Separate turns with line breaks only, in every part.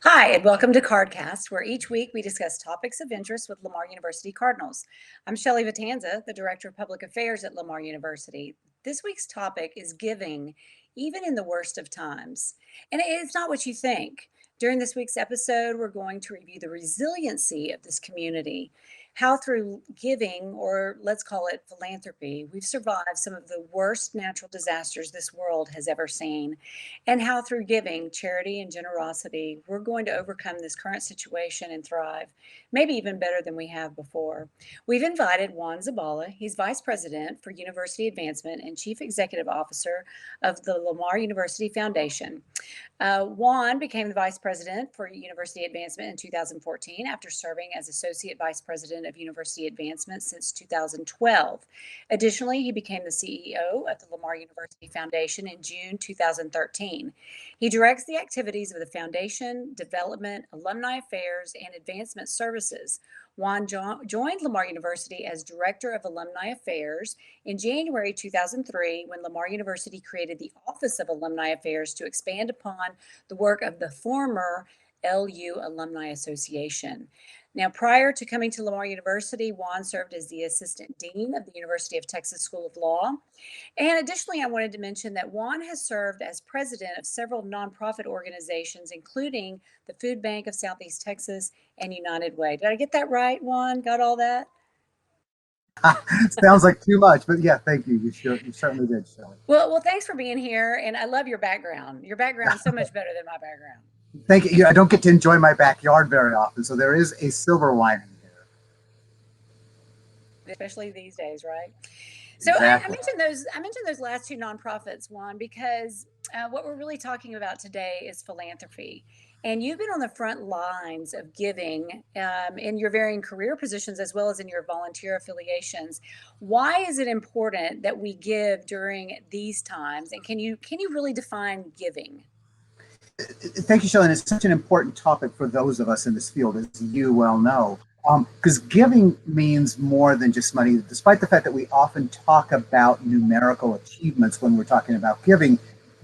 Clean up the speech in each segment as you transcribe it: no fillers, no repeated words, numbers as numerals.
Hi, and welcome to Cardcast, where each week we discuss topics of interest with Lamar University Cardinals. I'm Shelley Vitanza, the Director of Public Affairs at Lamar University. This week's topic is giving, even in the worst of times. And it's not what you think. During this week's episode, we're going to review the resiliency of this community, how through giving, or let's call it philanthropy, we've survived some of the worst natural disasters this world has ever seen, and how through giving, charity, and generosity, we're going to overcome this current situation and thrive, maybe even better than we have before. We've invited Juan Zabala. He's Vice President for University Advancement and Chief Executive Officer of the Lamar University Foundation. Juan became the Vice President for University Advancement in 2014 after serving as Associate Vice President of University Advancement since 2012. Additionally, he became the CEO of the Lamar University Foundation in June 2013. He directs the activities of the foundation, development, alumni affairs, and advancement services. Juan joined Lamar University as Director of Alumni Affairs in January 2003 when Lamar University created the Office of Alumni Affairs to expand upon the work of the former LU Alumni Association. Now, prior to coming to Lamar University, Juan served as the Assistant Dean of the University of Texas School of Law. And additionally, I wanted to mention that Juan has served as president of several nonprofit organizations, including the Food Bank of Southeast Texas and United Way. Did I get that right, Juan? Got all that?
Sounds like too much, but yeah, thank you. You certainly did, Shelley.
Well, thanks for being here. And I love your background. Your background is so much better than my background,
Thank you. I don't get to enjoy my backyard very often, so there is a silver lining here.
especially these days, right? So I
Exactly.
mentioned those. I mentioned those last two nonprofits, Juan, because what we're really talking about today is philanthropy. And you've been on the front lines of giving in your varying career positions as well as in your volunteer affiliations. Why is it important that we give during these times? And can you really define giving?
Thank you, Shelley. And it's such an important topic for those of us in this field, as you well know, because giving means more than just money. Despite the fact that we often talk about numerical achievements when we're talking about giving,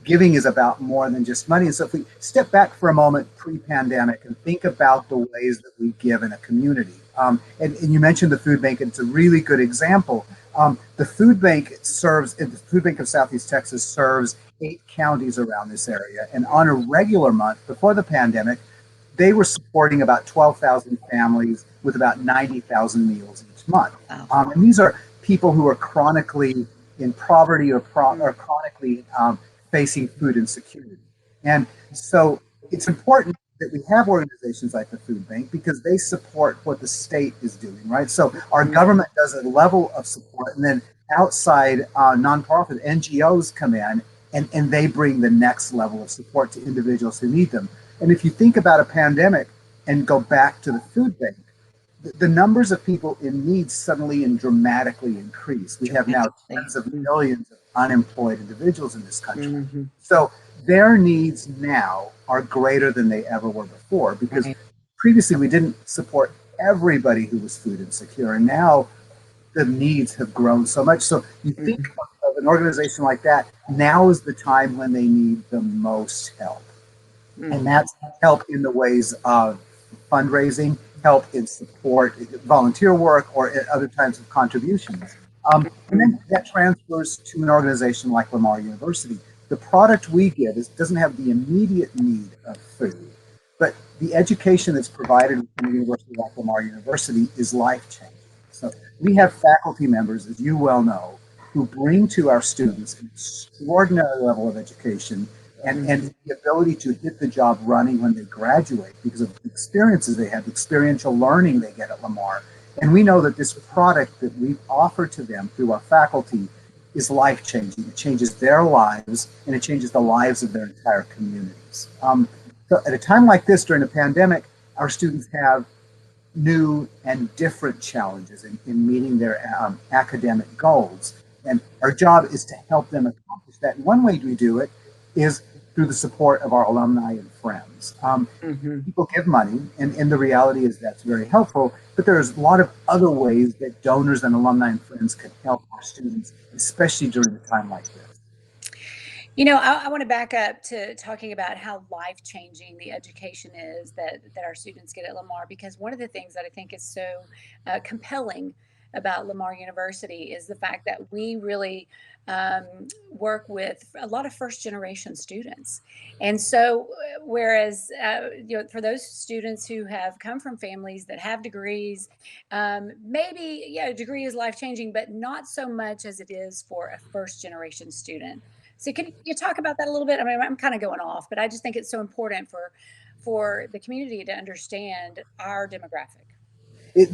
giving is about more than just money. And so if we step back for a moment pre-pandemic and think about the ways that we give in a community, and you mentioned the food bank, and it's a really good example. The food bank the food bank of Southeast Texas serves 8 counties around this area. And on a regular month before the pandemic, they were supporting about 12,000 families with about 90,000 meals each month.
Wow.
And these are people who are chronically in poverty or chronically facing food insecurity. And so it's important that we have organizations like the food bank because they support what the state is doing, right? So our government does a level of support, and then outside nonprofit NGOs come in and they bring the next level of support to individuals who need them. And if you think about a pandemic and go back to the food bank, the numbers of people in need suddenly and dramatically increase. We have now tens of millions of unemployed individuals in this country.
Mm-hmm.
So their needs now are greater than they ever were before because
Right.
previously we didn't support everybody who was food insecure. And now the needs have grown so much. So you think
Mm-hmm.
of an organization like that, now is the time when they need the most help. And that's help in the ways of fundraising, help in support, volunteer work, or at other types of contributions. And then that transfers to an organization like Lamar University. The product we give doesn't have the immediate need of food, but the education that's provided in a university like Lamar University is life changing. So we have faculty members, as you well know, who bring to our students an extraordinary level of education and the ability to hit the job running when they graduate because of the experiences they have, the experiential learning they get at Lamar. And we know that this product that we offer to them through our faculty is life changing. It changes their lives and it changes the lives of their entire communities. So at a time like this during the pandemic, our students have new and different challenges in meeting their academic goals. And our job is to help them accomplish that. And one way we do it is through the support of our alumni and friends.
Mm-hmm.
People give money, and the reality is that's very helpful, but there's a lot of other ways that donors and alumni and friends can help our students, especially during a time like this.
I want to back up to talking about how life-changing the education is that our students get at Lamar, because one of the things that I think is so compelling about Lamar University is the fact that we really work with a lot of first-generation students. And so, whereas for those students who have come from families that have degrees, maybe a degree is life-changing, but not so much as it is for a first-generation student. So can you talk about that a little bit? I mean, I'm kind of going off, but I just think it's so important for the community to understand our demographic.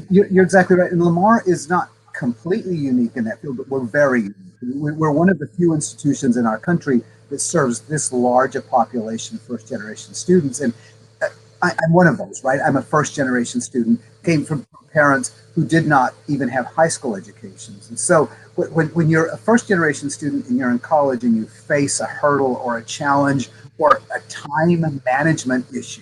You're exactly right. And Lamar is not completely unique in that field, but we're very unique. We're one of the few institutions in our country that serves this large a population of first generation students. And I'm one of those, right? I'm a first generation student, came from parents who did not even have high school educations. And so when you're a first generation student and you're in college and you face a hurdle or a challenge or a time management issue,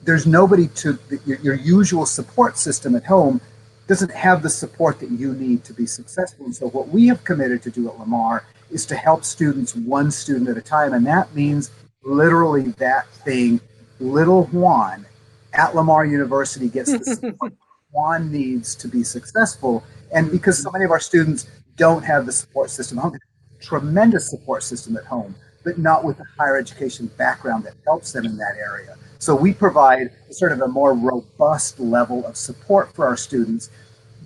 there's nobody to your usual support system at home doesn't have the support that you need to be successful. And so what we have committed to do at Lamar is to help students one student at a time. And that means literally that thing, little Juan at Lamar University gets the support Juan needs to be successful. And because so many of our students don't have the support system at home, tremendous support system at home, but not with a higher education background that helps them in that area. So we provide sort of a more robust level of support for our students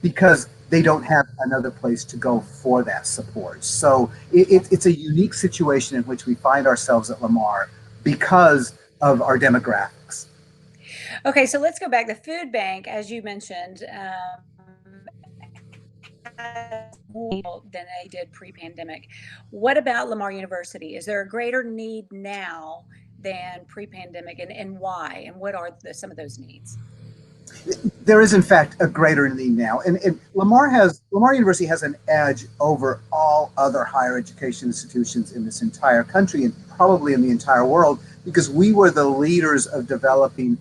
because they don't have another place to go for that support. So it's a unique situation in which we find ourselves at Lamar because of our demographics.
Okay, so let's go back. The food bank, as you mentioned, has more people than they did pre-pandemic. What about Lamar University? Is there a greater need now than pre-pandemic, and why? And what are some of those needs?
There is in fact a greater need now, and Lamar University has an edge over all other higher education institutions in this entire country and probably in the entire world because we were the leaders of developing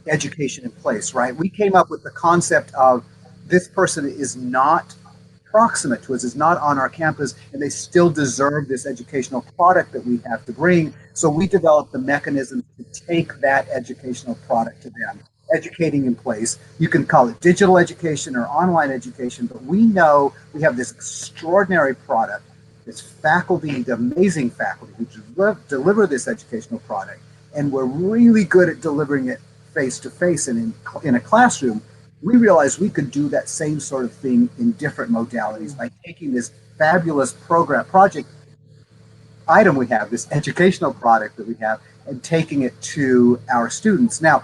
education in place, right? We came up with the concept of this person is not proximate to us, is not on our campus, and they still deserve this educational product that we have to bring. So we developed the mechanism to take that educational product to them, educating in place. You can call it digital education or online education, but we know we have this extraordinary product, this faculty, the amazing faculty who deliver this educational product, and we're really good at delivering it face to face and in a classroom. We realized we could do that same sort of thing in different modalities by taking this fabulous project item we have, this educational product that we have, and taking it to our students. Now,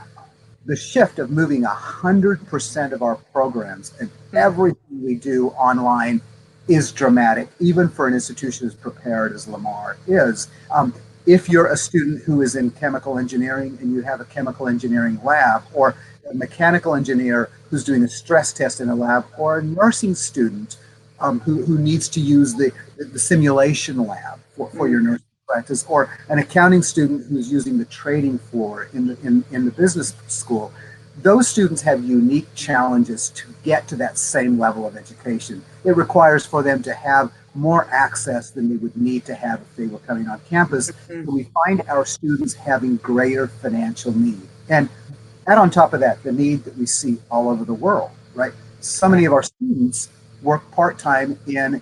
the shift of moving 100% of our programs and everything we do online is dramatic, even for an institution as prepared as Lamar is. If you're a student who is in chemical engineering and you have a chemical engineering lab, or a mechanical engineer who's doing a stress test in a lab, or a nursing student who needs to use the simulation lab for your nursing practice, or an accounting student who's using the trading floor in the business school, those students have unique challenges to get to that same level of education. It requires for them to have more access than they would need to have if they were coming on campus. So we find our students having greater financial need. And add on top of that, the need that we see all over the world, right? So many of our students work part-time in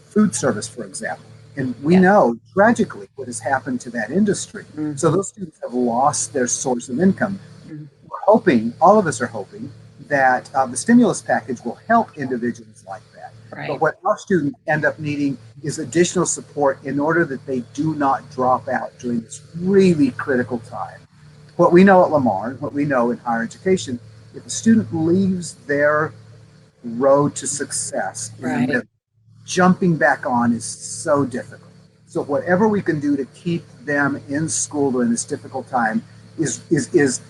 food service, for example. And we know tragically what has happened to that industry. So those students have lost their source of income. We're hoping, all of us are hoping, that the stimulus package will help individuals like that.
Right.
But what our students end up needing is additional support in order that they do not drop out during this really critical time. What we know at Lamar, what we know in higher education, if a student leaves their road to success in the middle, jumping back on is so difficult. So whatever we can do to keep them in school during this difficult time is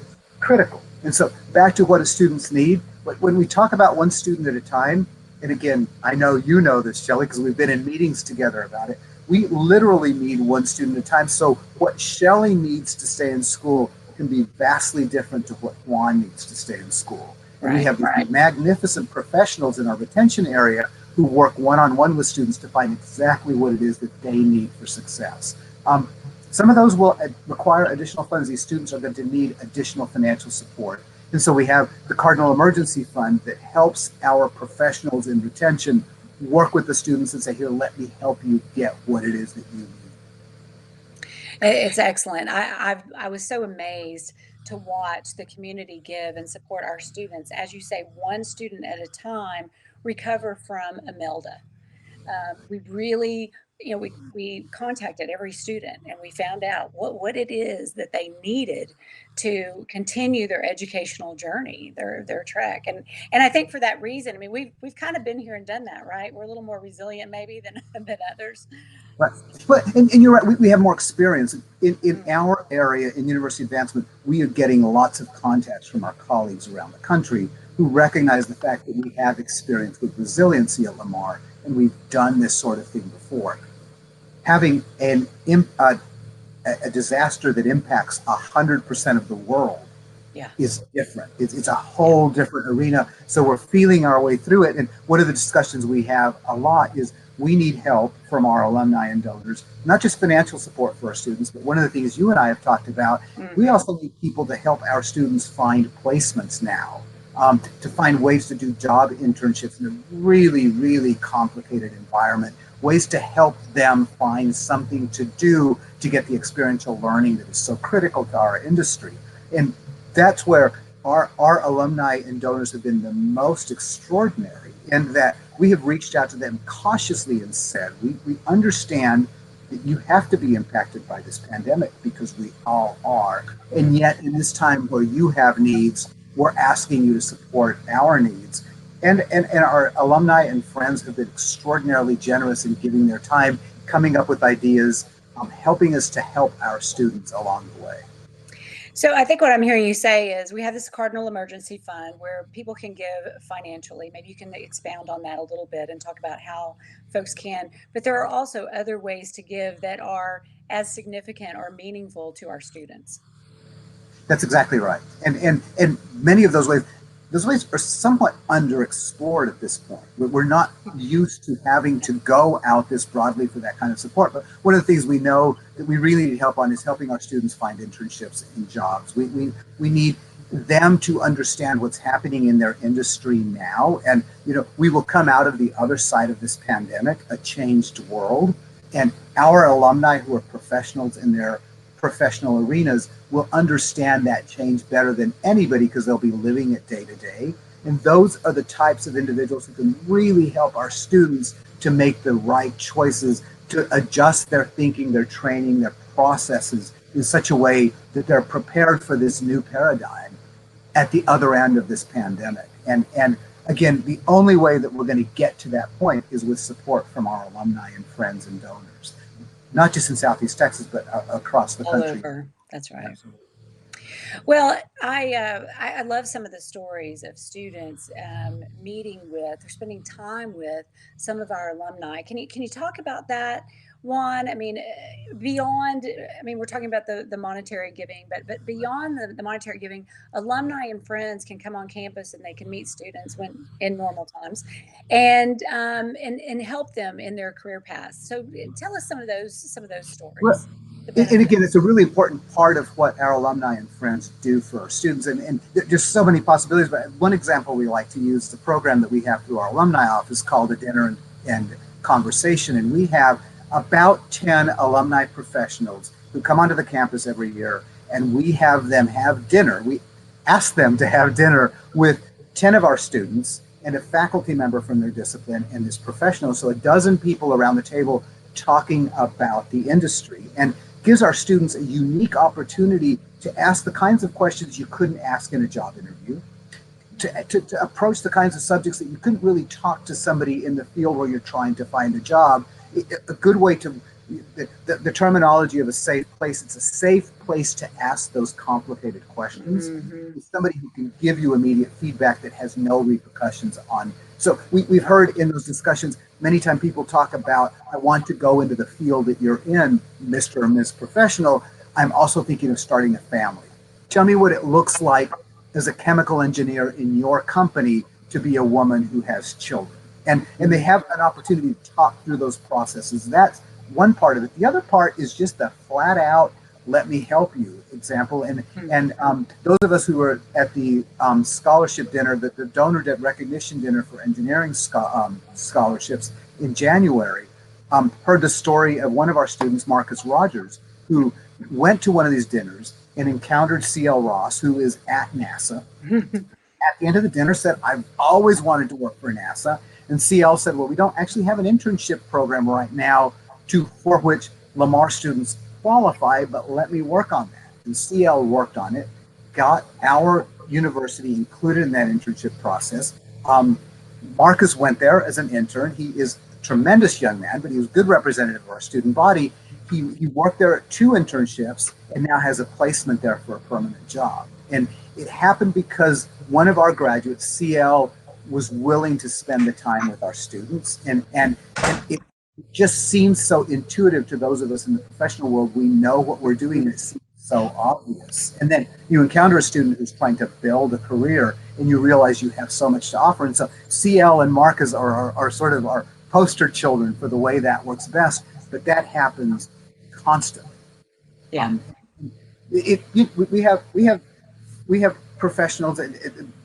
critical. And so back to what do students need, but when we talk about one student at a time, and again, I know you know this, Shelley, because we've been in meetings together about it, we literally need one student at a time. So what Shelley needs to stay in school can be vastly different to what Juan needs to stay in school. And we have magnificent professionals in our retention area who work one-on-one with students to find exactly what it is that they need for success. Some of those will require additional funds. These students are going to need additional financial support. And so we have the Cardinal Emergency Fund that helps our professionals in retention work with the students and say, here, let me help you get what it is that you need.
It's excellent. I was so amazed to watch the community give and support our students, as you say, one student at a time, recover from Imelda. We really, we contacted every student and we found out what it is that they needed to continue their educational journey, their track. And I think for that reason, I mean, we've kind of been here and done that, right? We're a little more resilient maybe than than others.
Right. And you're right, we have more experience. In our area, in university advancement, we are getting lots of contacts from our colleagues around the country who recognize the fact that we have experience with resiliency at Lamar, and we've done this sort of thing before. Having a disaster that impacts 100% of the world
Yeah.
is different. It's a whole different arena. So we're feeling our way through it. And one of the discussions we have a lot is we need help from our alumni and donors, not just financial support for our students, but one of the things you and I have talked about, we also need people to help our students find placements now, to find ways to do job internships in a really, really complicated environment, ways to help them find something to do to get the experiential learning that is so critical to our industry. And that's where our alumni and donors have been the most extraordinary, in that we have reached out to them cautiously and said, we understand that you have to be impacted by this pandemic because we all are. And yet in this time where you have needs, we're asking you to support our needs. And our alumni and friends have been extraordinarily generous in giving their time, coming up with ideas, helping us to help our students along the way.
So I think what I'm hearing you say is we have this Cardinal Emergency Fund where people can give financially. Maybe you can expound on that a little bit and talk about how folks can. But there are also other ways to give that are as significant or meaningful to our students.
That's exactly right. And many of those ways are somewhat underexplored at this point. We're not used to having to go out this broadly for that kind of support. But one of the things we know that we really need help on is helping our students find internships and jobs. We need them to understand what's happening in their industry now. And, we will come out of the other side of this pandemic, a changed world. And our alumni who are professionals in their professional arenas will understand that change better than anybody because they'll be living it day to day. And those are the types of individuals who can really help our students to make the right choices, to adjust their thinking, their training, their processes in such a way that they're prepared for this new paradigm at the other end of this pandemic. And again, the only way that we're going to get to that point is with support from our alumni and friends and donors, not just in Southeast Texas, but across the country.
All over. That's right. Absolutely. Well, I love some of the stories of students meeting with or spending time with some of our alumni. Can you talk about that, Juan? I mean, beyond. I mean, we're talking about the monetary giving, but beyond the monetary giving, alumni and friends can come on campus and they can meet students when in normal times, and help them in their career paths. So tell us some of those stories.
Well, and again, it's a really important part of what our alumni and friends do for our students. And there's so many possibilities. But one example we like to use, the program that we have through our alumni office called a Dinner and Conversation. And we have about 10 alumni professionals who come onto the campus every year, and we have them have dinner. We ask them to have dinner with 10 of our students and a faculty member from their discipline and this professional. So a dozen people around the table talking about the industry, and gives our students a unique opportunity to ask the kinds of questions you couldn't ask in a job interview, to approach the kinds of subjects that you couldn't really talk to somebody in the field where you're trying to find a job. A good way to, the terminology of a safe place, it's a safe place to ask those complicated questions. Somebody who can give you immediate feedback that has no repercussions on. So we've heard in those discussions, many times people talk about, I want to go into the field that you're in, Mr. or Ms. Professional. I'm also thinking of starting a family. Tell me what it looks like as a chemical engineer in your company to be a woman who has children. And they have an opportunity to talk through those processes. That's one part of it. The other part is just the flat out let me help you example. And those of us who were at the scholarship dinner, the donor debt recognition dinner for engineering scholarships in January, heard the story of one of our students, Marcus Rogers, who went to one of these dinners and encountered CL Ross, who is at NASA. At the end of the dinner said, I've always wanted to work for NASA. And CL said, well, we don't actually have an internship program right now for which Lamar students qualify, but let me work on that. And CL worked on it, got our university included in that internship process. Marcus went there as an intern. He is a tremendous young man, but he was a good representative of our student body. He worked there at 2 internships and now has a placement there for a permanent job. And it happened because one of our graduates, CL, was willing to spend the time with our students. And it just seems so intuitive to those of us in the professional world. We know what we're doing, and it seems so obvious. And then you encounter a student who's trying to build a career, and you realize you have so much to offer. And so CL and Marcus are sort of our poster children for the way that works best. But that happens constantly.
Yeah.
We have professionals.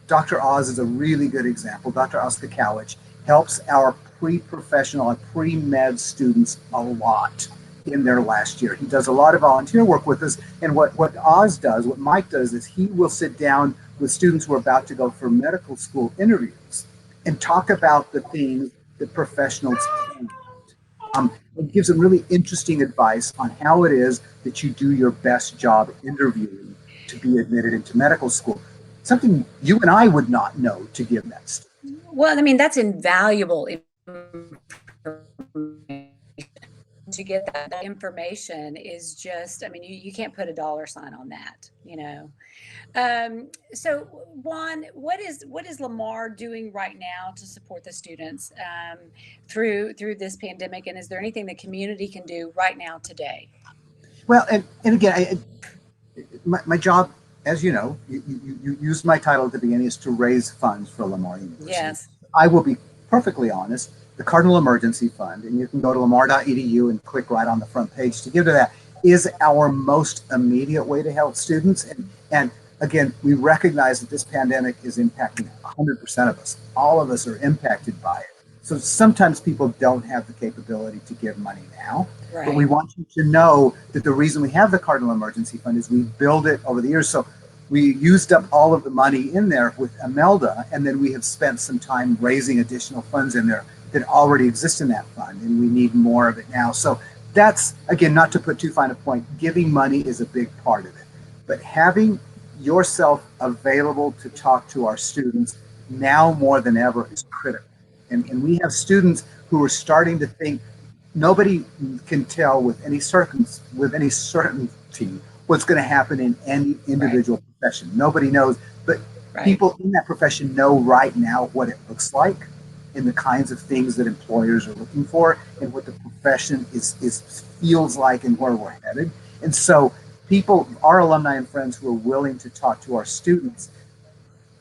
Dr. Oz is a really good example. Dr. Oz Kakowicz helps our pre-professional and pre-med students a lot in their last year. He does a lot of volunteer work with us. And what Oz does, what Mike does, is he will sit down with students who are about to go for medical school interviews and talk about the things that professionals can. It gives them really interesting advice on how it is that you do your best job interviewing to be admitted into medical school. Something you and I would not know to give that student.
Well, I mean, that's invaluable to get that information is just, I mean, you can't put a dollar sign on that, you know. So Juan, what is Lamar doing right now to support the students through this pandemic? And is there anything the community can do right now today?
Well, and again, my job, as you know, you used my title at the beginning, is to raise funds for Lamar University.
Yes.
I will be perfectly honest. The Cardinal Emergency Fund, and you can go to lamar.edu and click right on the front page to give to that, is our most immediate way to help students. And again, we recognize that this pandemic is impacting 100% of us. All of us are impacted by it. So sometimes people don't have the capability to give money now.
Right.
But we want you to know that the reason we have the Cardinal Emergency Fund is we build it over the years. So we used up all of the money in there with Imelda, and then we have spent some time raising additional funds in there that already exist in that fund, and we need more of it now. So that's, again, not to put too fine a point, giving money is a big part of it. But having yourself available to talk to our students now more than ever is critical. And we have students who are starting to think nobody can tell with any certainty what's going to happen in any individual profession. Nobody knows, but people in that profession know right now what it looks like and the kinds of things that employers are looking for and what the profession is feels like and where we're headed. And so people, our alumni and friends who are willing to talk to our students,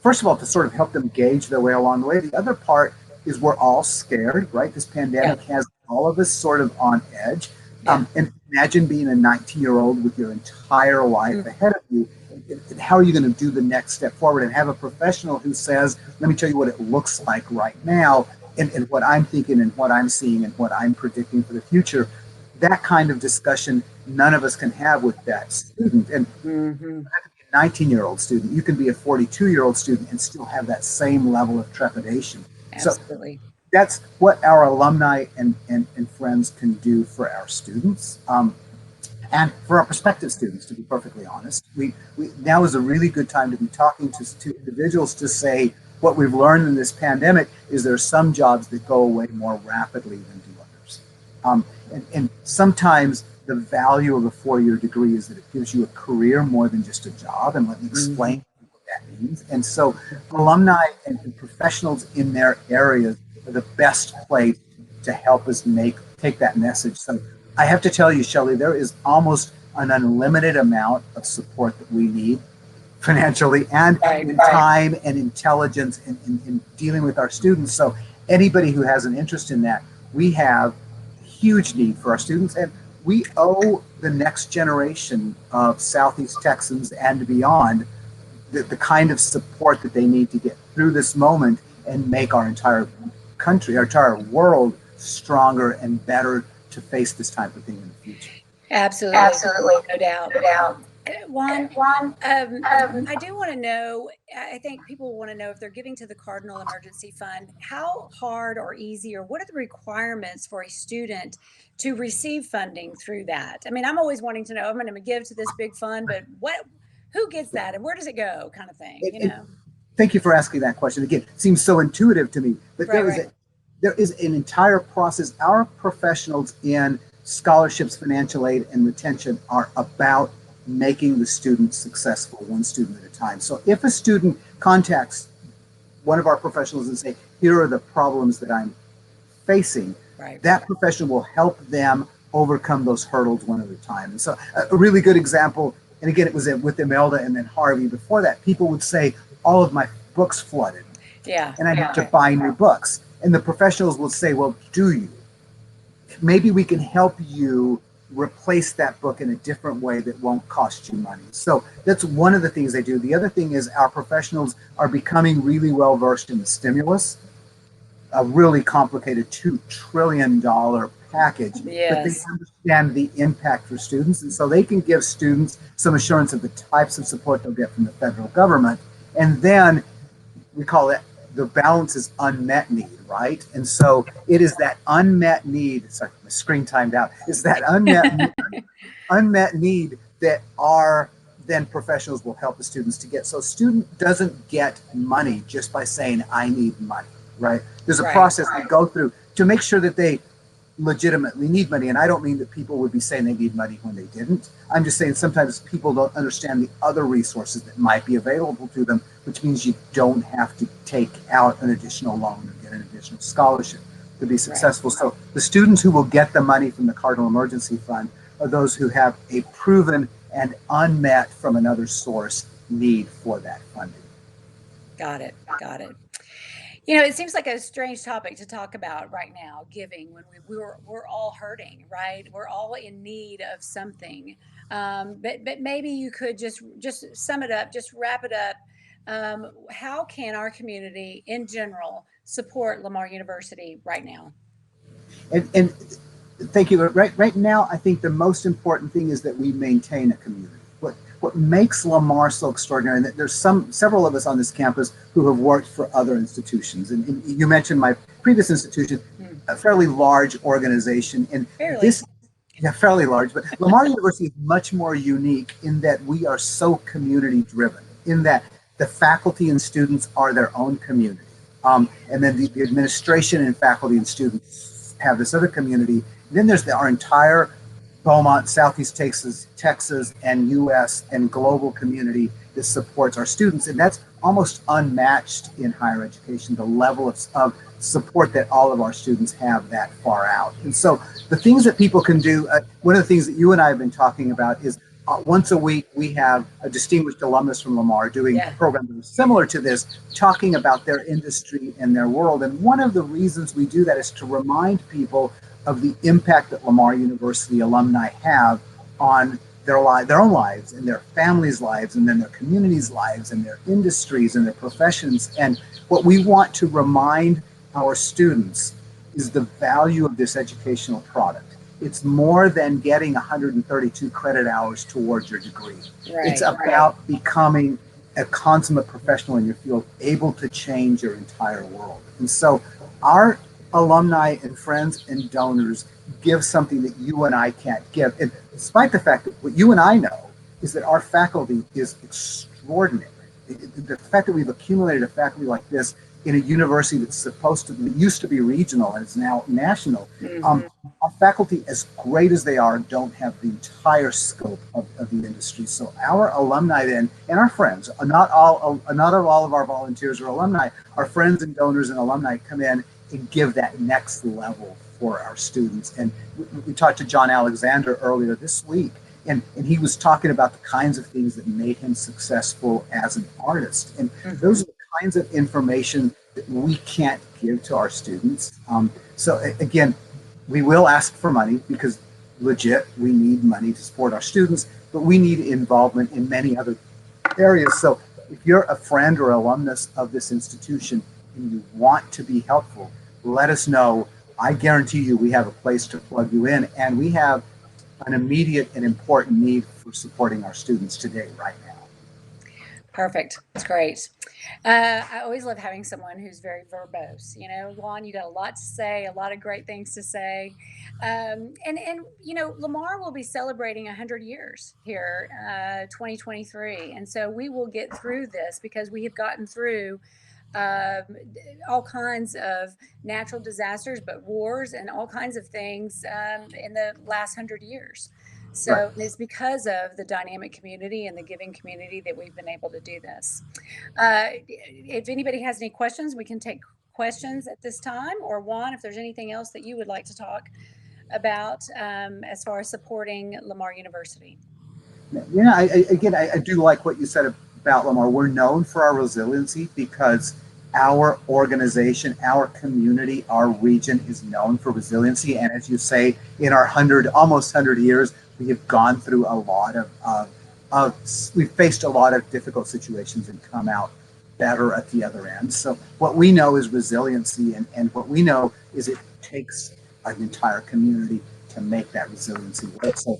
first of all, to sort of help them gauge their way along the way. The other part is we're all scared, right? This pandemic has all of us sort of on edge. And imagine being a 19-year-old with your entire life ahead of you. And how are you going to do the next step forward and have a professional who says, let me tell you what it looks like right now and what I'm thinking and what I'm seeing and what I'm predicting for the future. That kind of discussion, none of us can have with that student. And a 19-year-old student, you can be a 42-year-old student and still have that same level of trepidation.
Absolutely.
So that's what our alumni and friends can do for our students. And for our prospective students, to be perfectly honest, we now is a really good time to be talking to individuals to say what we've learned in this pandemic is there are some jobs that go away more rapidly than do others. And sometimes the value of a 4-year degree is that it gives you a career more than just a job. And let me explain what that means. And so alumni and professionals in their areas are the best place to help us take that message. So I have to tell you, Shelley, there is almost an unlimited amount of support that we need financially and in time and intelligence in dealing with our students. So anybody who has an interest in that, we have a huge need for our students, and we owe the next generation of Southeast Texans and beyond the kind of support that they need to get through this moment and make our entire country, our entire world stronger and better to face this type of thing in the future.
Absolutely.
Absolutely.
No doubt.
No doubt.
Juan,
Juan,
I do want to know, I think people want to know if they're giving to the Cardinal Emergency Fund, how hard or easy, or what are the requirements for a student to receive funding through that? I mean, I'm always wanting to know, I'm going to give to this big fund, but who gets that and where does it go, kind of thing, you know?
Thank you for asking that question. Again, it seems so intuitive to me, but
Right.
there is an entire process. Our professionals in scholarships, financial aid, and retention are about making the student successful, one student at a time. So if a student contacts one of our professionals and say, here are the problems that I'm facing,
Right.
that professional will help them overcome those hurdles one at a time. And so a really good example, and again, it was with Imelda and then Harvey. Before that, people would say, all of my books flooded.
Yeah.
And I need to buy new books. And the professionals will say, well, do you? Maybe we can help you replace that book in a different way that won't cost you money. So that's one of the things they do. The other thing is our professionals are becoming really well versed in the stimulus, a really complicated $2 trillion package, but they
Yes.
understand the impact for students. And so they can give students some assurance of the types of support they'll get from the federal government. And then we call it the balance is unmet need, right? And so it is that unmet need, sorry, my screen timed out, is that unmet need that our then professionals will help the students to get. So a student doesn't get money just by saying, I need money, right? There's a
Right.
process they go through to make sure that they legitimately need money. And I don't mean that people would be saying they need money when they didn't. I'm just saying sometimes people don't understand the other resources that might be available to them, which means you don't have to take out an additional loan or get an additional scholarship to be successful. Right. So the students who will get the money from the Cardinal Emergency Fund are those who have a proven and unmet from another source need for that funding.
Got it. Got it. You know, it seems like a strange topic to talk about right now, giving, when we're all hurting, right? We're all in need of something. But maybe you could just sum it up, just wrap it up. How can our community in general support Lamar University right now?
And thank you. Right now, I think the most important thing is that we maintain a community. What makes Lamar so extraordinary, and there's several of us on this campus who have worked for other institutions. And you mentioned my previous institution, a fairly large organization. And
Fairly.
this, yeah, fairly large, but Lamar University is much more unique in that we are so community driven, in that the faculty and students are their own community. And then the administration and faculty and students have this other community. And then there's our entire Beaumont, Southeast Texas, and U.S. and global community that supports our students. And that's almost unmatched in higher education, the level of support that all of our students have that far out. And so the things that people can do, one of the things that you and I have been talking about is once a week, we have a distinguished alumnus from Lamar doing a program that is similar to this, talking about their industry and their world. And one of the reasons we do that is to remind people of the impact that Lamar University alumni have on their own lives and their families' lives, and then their communities' lives and their industries and their professions. And what we want to remind our students is the value of this educational product. It's more than getting 132 credit hours towards your degree. Right, it's about becoming a consummate professional in your field, able to change your entire world. And so our alumni and friends and donors give something that you and I can't give. And despite the fact that what you and I know is that our faculty is extraordinary. The fact that we've accumulated a faculty like this in a university that's used to be regional and is now national. Our faculty, as great as they are, don't have the entire scope of the industry. So our alumni then, and our friends, not all of our volunteers or alumni, our friends and donors and alumni come in and give that next level for our students. And we talked to John Alexander earlier this week, and he was talking about the kinds of things that made him successful as an artist. And those are the kinds of information we can't give to our students. Again, we will ask for money because legit, we need money to support our students, but we need involvement in many other areas. So if you're a friend or alumnus of this institution and you want to be helpful, let us know. I guarantee you we have a place to plug you in, and we have an immediate and important need for supporting our students today, right now.
Perfect. That's great. I always love having someone who's very verbose. Juan, you got a lot to say, a lot of great things to say. Lamar will be celebrating 100 years here, 2023. And so we will get through this because we have gotten through um, all kinds of natural disasters, but wars and all kinds of things in the last 100 years.
Right.
So it's because of the dynamic community and the giving community that we've been able to do this. If anybody has any questions, we can take questions at this time. Or Juan, if there's anything else that you would like to talk about as far as supporting Lamar University.
Yeah, I do like what you said about Lamar. We're known for our resiliency because our organization, our community, our region is known for resiliency. And as you say, in our almost 100 years, we have gone through a lot we've faced a lot of difficult situations and come out better at the other end. So what we know is resiliency, and what we know is it takes an entire community to make that resiliency work. So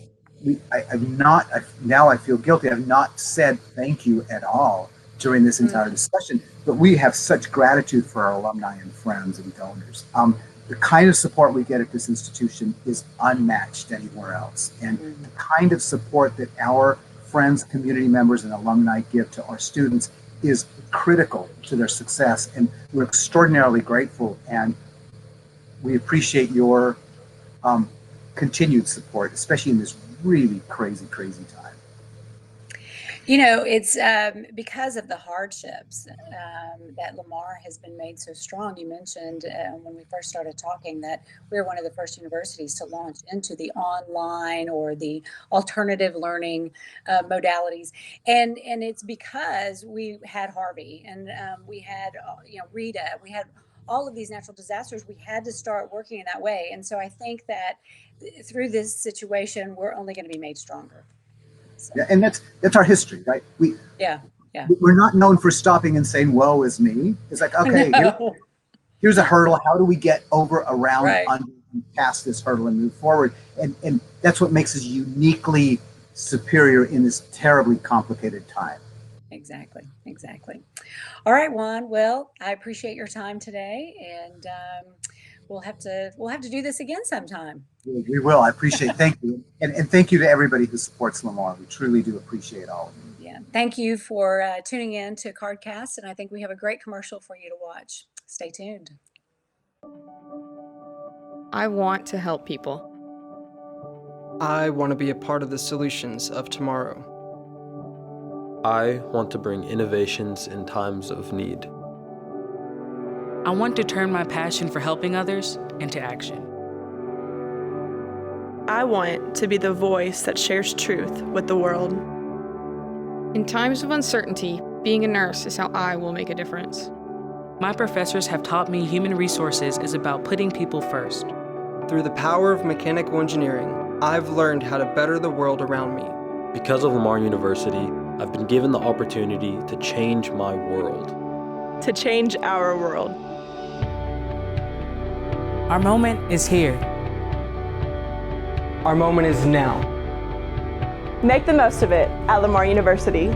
now I feel guilty. I've not said thank you at all during this entire discussion, but we have such gratitude for our alumni and friends and donors. The kind of support we get at this institution is unmatched anywhere else. And the kind of support that our friends, community members, and alumni give to our students is critical to their success. And we're extraordinarily grateful, and we appreciate your continued support, especially in this really crazy time.
It's because of the hardships that Lamar has been made so strong. You mentioned when we first started talking that we were one of the first universities to launch into the online or the alternative learning modalities, and it's because we had Harvey and we had Rita, we had all of these natural disasters. We had to start working in that way, and so I think that through this situation, we're only going to be made stronger. So.
Yeah, and that's our history, right? We're not known for stopping and saying "woe is me." It's like, okay, here's a hurdle. How do we get around, under, and past this hurdle and move forward? And that's what makes us uniquely superior in this terribly complicated time.
Exactly. All right, Juan. Well, I appreciate your time today, and we'll have to do this again sometime.
We will. I appreciate it. Thank you. And thank you to everybody who supports Lamar. We truly do appreciate all of you.
Yeah. Thank you for tuning in to Cardcast. And I think we have a great commercial for you to watch. Stay tuned.
I want to help people.
I want to be a part of the solutions of tomorrow.
I want to bring innovations in times of need.
I want to turn my passion for helping others into action.
I want to be the voice that shares truth with the world.
In times of uncertainty, being a nurse is how I will make a difference.
My professors have taught me human resources is about putting people first.
Through the power of mechanical engineering, I've learned how to better the world around me.
Because of Lamar University, I've been given the opportunity to change my world.
To change our world.
Our moment is here.
Our moment is now.
Make the most of it at Lamar University.